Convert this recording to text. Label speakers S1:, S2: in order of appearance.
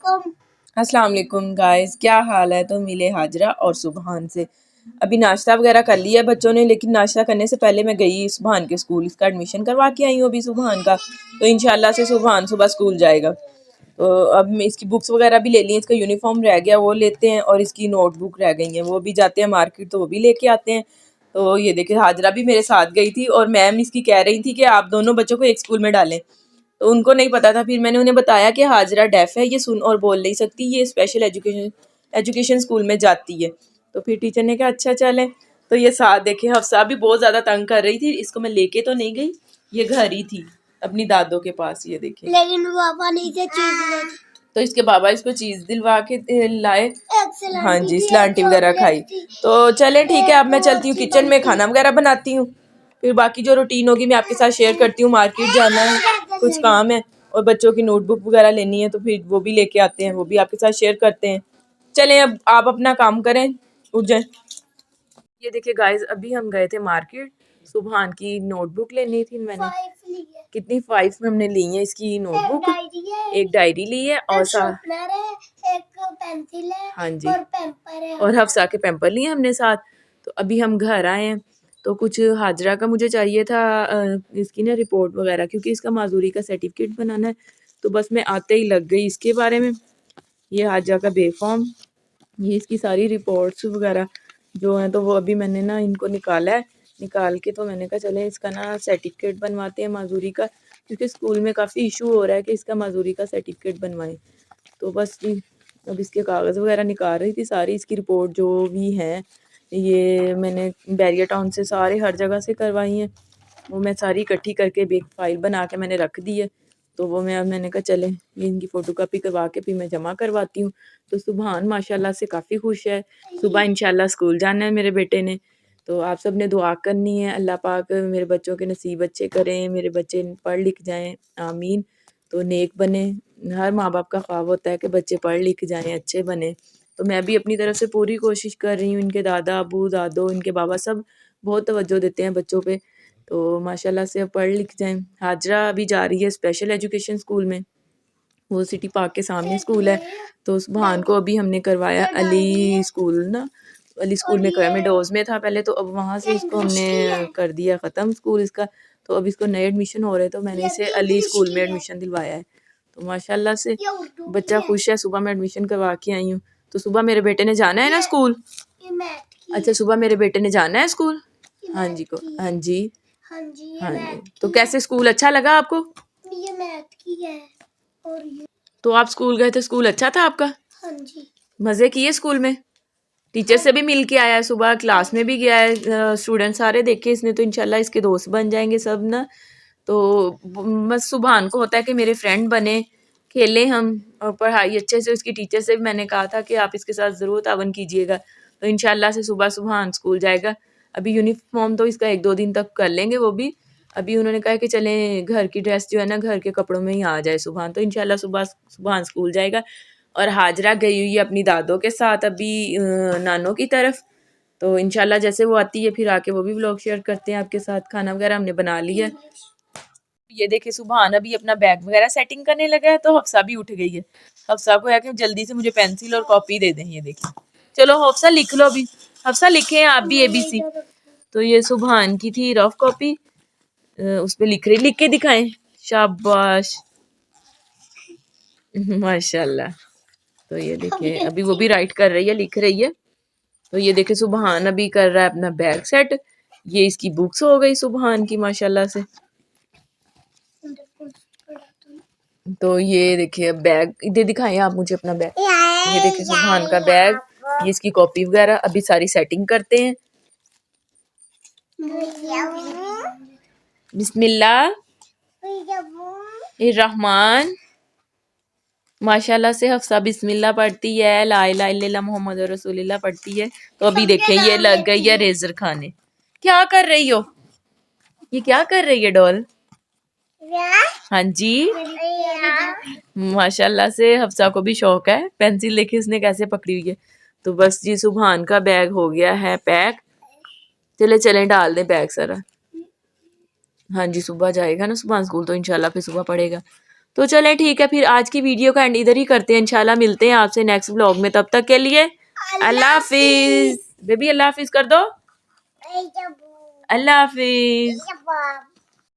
S1: अस्सलाम वालेकुम गाइस, क्या हाल है। तो मिले हाजरा और सुबहान से। अभी नाश्ता वगैरह कर लिया बच्चों ने, लेकिन नाश्ता करने से पहले मैं गई सुबहान के स्कूल, इसका एडमिशन करवा के आई हूँ अभी सुबहान का। तो इंशाल्लाह से सुबहान सुबह स्कूल जाएगा। तो अब मैं इसकी बुक्स वगैरह भी ले ली, इसका यूनिफॉर्म रह गया वो लेते हैं, और इसकी नोटबुक रह गई है वो भी जाते हैं मार्केट, तो वो भी लेके आते हैं। तो ये देखिए हाजरा भी मेरे साथ गई थी, और मैम इसकी कह रही थी कि आप दोनों बच्चों को एक स्कूल में डालें। तो उनको नहीं पता था, फिर मैंने उन्हें बताया कि हाजरा डेफ है, ये सुन और बोल नहीं सकती, ये स्पेशल एजुकेशन स्कूल में जाती है। तो फिर टीचर ने कहा अच्छा चलें। तो ये साथ देखे हफ्सा भी बहुत ज़्यादा तंग कर रही थी, इसको मैं लेके तो नहीं गई, ये घर ही थी अपनी दादों के पास। ये देखिए
S2: लेकिन पापा नहीं थे चीज,
S1: तो इसके बाबा इसको चीज़ दिलवा के लाए। हाँ जी, सलांटी वगैरह खाई। तो चले ठीक है, अब मैं चलती हूँ किचन में, खाना वगैरह बनाती हूँ। फिर बाकी जो रूटीन होगी मैं आपके साथ शेयर करती हूँ। मार्केट जाना है, कुछ काम है, और बच्चों की नोटबुक वगैरह लेनी है, तो फिर वो भी लेके आते हैं, वो भी आपके साथ शेयर करते हैं। चलें अब आप अपना काम करें, उठ जाएं। ये देखिए गाइस, अभी हम गए थे मार्केट, सुबहान की नोटबुक लेनी थी मैंने। कितनी 5 में हमने ली है इसकी नोटबुक, एक डायरी ली है, और
S2: एक पेंसिल है,
S1: हाँ जी,
S2: और पेम्पर है,
S1: और हफ्सा के पेम्पर लिए हमने साथ। तो अभी हम घर आए हैं, तो कुछ हाजरा का मुझे चाहिए था इसकी ना रिपोर्ट वगैरह, क्योंकि इसका माजूरी का सर्टिफिकेट बनाना है। तो बस मैं आते ही लग गई इसके बारे में। ये हाजरा का बे फॉर्म, ये इसकी सारी रिपोर्ट्स वगैरह जो हैं, तो वो अभी मैंने ना इनको निकाला है। निकाल के तो मैंने कहा चले इसका ना सर्टिफिकेट बनवाते हैं माजूरी का, क्योंकि स्कूल में काफ़ी इशू हो रहा है कि इसका माजूरी का सर्टिफिकेट बनवाएं। तो बस जी, अब इसके कागज़ वगैरह निकाल रही थी, सारी इसकी रिपोर्ट जो भी हैं, ये मैंने बैरियर टाउन से सारे हर जगह से करवाई हैं। वो मैं सारी इकट्ठी करके भी एक फ़ाइल बना के मैंने रख दी है। तो वो मैंने कहा चले ये इनकी फ़ोटोकॉपी करवा के फिर मैं जमा करवाती हूँ। तो सुबहान माशाल्लाह से काफ़ी खुश है, सुबह इंशाल्लाह स्कूल जाना है मेरे बेटे ने। तो आप सब ने दुआ करनी है, अल्लाह पाक मेरे बच्चों के नसीब अच्छे करें, मेरे बच्चे पढ़ लिख जाएँ, आमीन। तो नेक बने, हर माँ बाप का ख्वाब होता है कि बच्चे पढ़ लिख जाएँ, अच्छे बने। तो मैं भी अपनी तरफ से पूरी कोशिश कर रही हूँ। इनके दादा अबू दादो, इनके बाबा सब बहुत तवज्जो देते हैं बच्चों पे, तो माशाल्लाह से अब पढ़ लिख जाएँ। हाजरा अभी जा रही है स्पेशल एजुकेशन स्कूल में, वो सिटी पार्क के सामने स्कूल है। तो सुबहान को अभी हमने करवाया अली स्कूल ना, अली स्कूल में करवाया। मेडोज़ में था पहले, तो अब वहाँ से इसको हमने कर दिया ख़त्म स्कूल इसका। तो अब इसको नए एडमिशन हो रहे हैं, तो मैंने इसे अली स्कूल में एडमिशन दिलवाया है। तो माशाल्लाह से बच्चा खुश है। सुबह मैं एडमिशन करवा के आई हूँ। तो सुबह मेरे बेटे ने जाना है ना स्कूल। अच्छा, सुबह मेरे बेटे ने जाना है स्कूल। हाँ जी को हाँ जी
S2: हाँ जी,
S1: हाँ जी। तो कैसे स्कूल अच्छा लगा आपको?
S2: ये मैथ की है, और ये
S1: तो आप स्कूल गए थे, स्कूल अच्छा था आपका?
S2: हाँ जी,
S1: मज़े किए स्कूल में? टीचर से भी मिल के आया है, सुबह क्लास में भी गया है, स्टूडेंट सारे देखे इसने। तो इंशाल्लाह इसके दोस्त बन जाएंगे सब ना। तो बस सुबहान को होता है कि मेरे फ्रेंड बने, खेलें हम, और पढ़ाई अच्छे से। उसकी टीचर से भी मैंने कहा था कि आप इसके साथ ज़रूर तावन कीजिएगा। तो इंशाल्लाह से सुबह सुबहान स्कूल जाएगा। अभी यूनिफॉर्म तो इसका 1-2 दिन तक कर लेंगे वो भी। अभी उन्होंने कहा कि चलें घर की ड्रेस जो है ना, घर के कपड़ों में ही आ जाए सुबहान। तो इंशाल्लाह सुबह सुबहान स्कूल जाएगा। और हाजरा गई हुई है अपनी दादों के साथ अभी नानों की तरफ। तो इंशाल्लाह जैसे वो आती है फिर आके वो भी व्लॉग शेयर करते हैं आपके साथ। खाना वगैरह हमने बना लिया। ये देखिए सुबहान अभी अपना बैग वगैरह सेटिंग करने लगा है, तो हफ्सा भी उठ गई है। हफ्सा को है कि जल्दी से मुझे पेंसिल और कॉपी दे दें। ये देखिए, चलो हफ्सा लिख लो अभी। हफ्सा लिखे हैं आप भी ABC। तो ये सुबहान की थी रफ कॉपी, उस पर लिख के दिखाएं। शाबाश माशाल्लाह। तो ये देखिए अभी वो भी राइट कर रही है, लिख रही है। तो ये देखिए सुबहान अभी कर रहा है अपना बैग सेट। ये इसकी बुक्स हो गई सुबहान की माशाल्लाह से। तो ये देखिए बैग इधर दिखाएं आप मुझे अपना बैग। ये देखिए सुबहान का बैग, ये इसकी कॉपी वगैरह अभी सारी सेटिंग करते हैं। बिस्मिल्लाह रहमान। माशाल्लाह से हफ्सा बिस्मिल्लाह पढ़ती है, ला इलाहा इल्लल्लाह मोहम्मद रसूलुल्लाह पढ़ती है। तो अभी देखें ये लग गई है रेजर खाने। क्या कर रही हो? ये क्या कर रही है डॉल? हाँ जी, माशाल्लाह से हफ्सा को भी शौक है। पेंसिल देखिए इसने कैसे पकड़ी हुई है। तो बस जी सुबहान का बैग हो गया है पैक। चले चले डाल दे बैग सारा। हाँ जी, सुबह जाएगा ना सुबह स्कूल, तो इंशाल्लाह फिर सुबह पढ़ेगा। तो चले ठीक है, फिर आज की वीडियो का एंड इधर ही करते हैं। इंशाल्लाह मिलते हैं आपसे नेक्स्ट व्लॉग में, तब तक के लिए अल्लाह हाफिज। बेबी अल्लाह हाफिज कर दो। अल्लाह हाफिज।